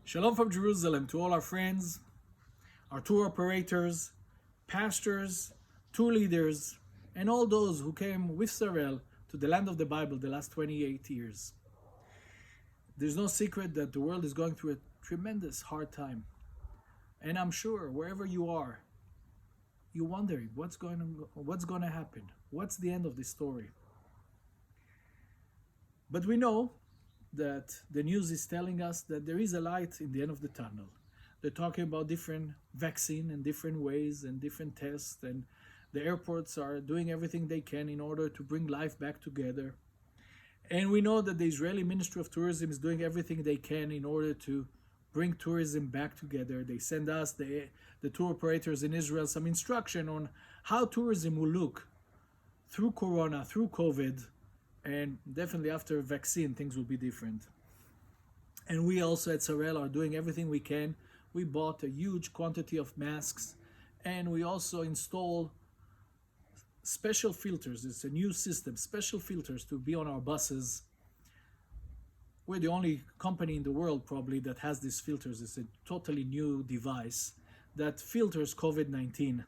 Shalom from Jerusalem to all our friends, our tour operators, pastors, tour leaders, and all those who came with Sar-El to the land of the Bible the last 28 years. There's no secret that the world is going through a tremendous hard time. And I'm sure wherever you are, you're wondering what's going to happen? What's the end of this story? But we know that the news is telling us that there is a light in the end of the tunnel. They're talking about different vaccine and different ways and different tests, and the airports are doing everything they can in order to bring life back together. And we know that the Israeli Ministry of Tourism is doing everything they can in order to bring tourism back together. They send us, the tour operators in Israel, some instruction on how tourism will look through Corona, through COVID, and definitely after vaccine, things will be different. And we also at Sar-El are doing everything we can. We bought a huge quantity of masks, and we also install special filters. It's a new system, special filters to be on our buses. We're the only company in the world probably that has these filters. It's a totally new device that filters COVID-19.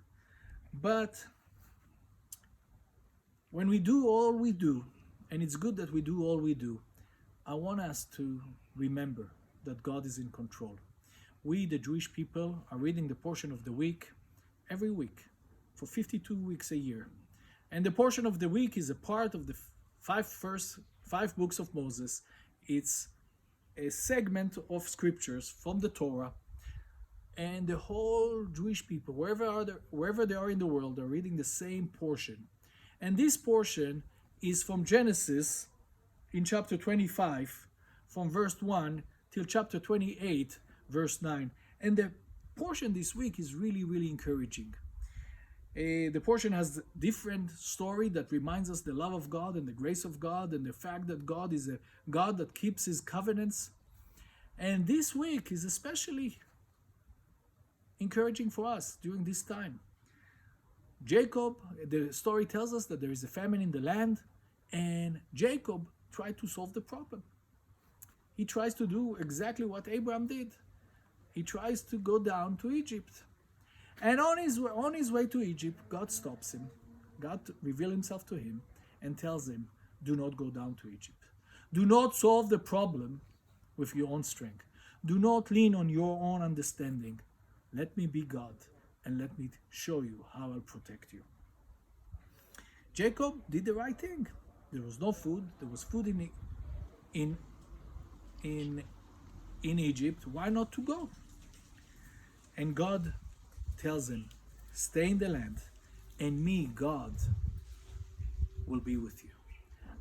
But when we do all we do, and it's good that we do all we do, I want us to remember that God is in control. We, the Jewish people, are reading the portion of the week every week for 52 weeks a year. And the portion of the week is a part of the first five books of Moses. It's a segment of scriptures from the Torah. And the whole Jewish people, wherever they are in the world, are reading the same portion. And this portion is from Genesis in chapter 25, from verse 1 till chapter 28, verse 9. And the portion this week is really, really encouraging. The portion has different story that reminds us the love of God and the grace of God and the fact that God is a God that keeps his covenants. And this week is especially encouraging for us during this time. Jacob, the story tells us that there is a famine in the land, and Jacob tried to solve the problem. He tries to do exactly what Abraham did. He tries to go down to Egypt. And on his way to Egypt, God stops him. God reveals himself to him and tells him, do not go down to Egypt. Do not solve the problem with your own strength. Do not lean on your own understanding. Let me be God, and let me show you how I'll protect you. Jacob did the right thing. There was no food. There was food in Egypt. Why not to go? And God tells him, stay in the land, and me, God, will be with you.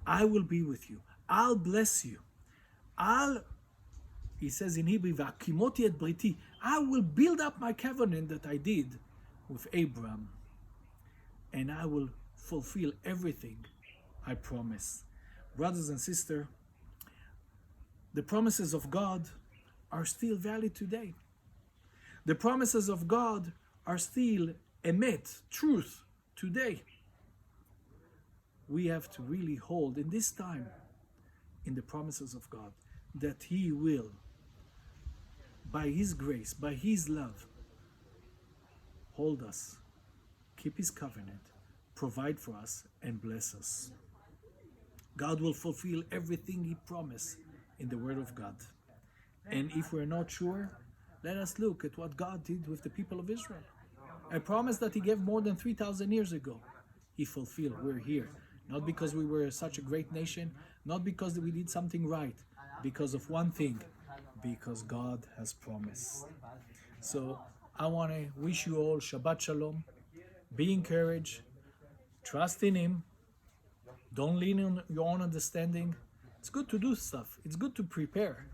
I will be with you. I'll bless you. He says in Hebrew, "V'akimoti et briti," I will build up my covenant that I did with Abraham, and I will fulfill everything I promise. Brothers and sisters, the promises of God are still valid today. The promises of God are still emet, truth, today. We have to really hold in this time in the promises of God that he will, by his grace, by his love, hold us, keep his covenant, provide for us, and bless us. God will fulfill everything he promised in the word of God. And if we're not sure, let us look at what God did with the people of Israel. A promise that he gave more than 3,000 years ago, he fulfilled. We're here, not because we were such a great nation, not because we did something right, because of one thing, because God has promised. So I want to wish you all Shabbat Shalom. Be encouraged. Trust in him. Don't lean on your own understanding. It's good to do stuff. It's good to prepare.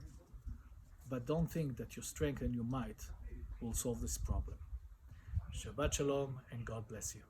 But don't think that your strength and your might will solve this problem. Shabbat Shalom, and God bless you.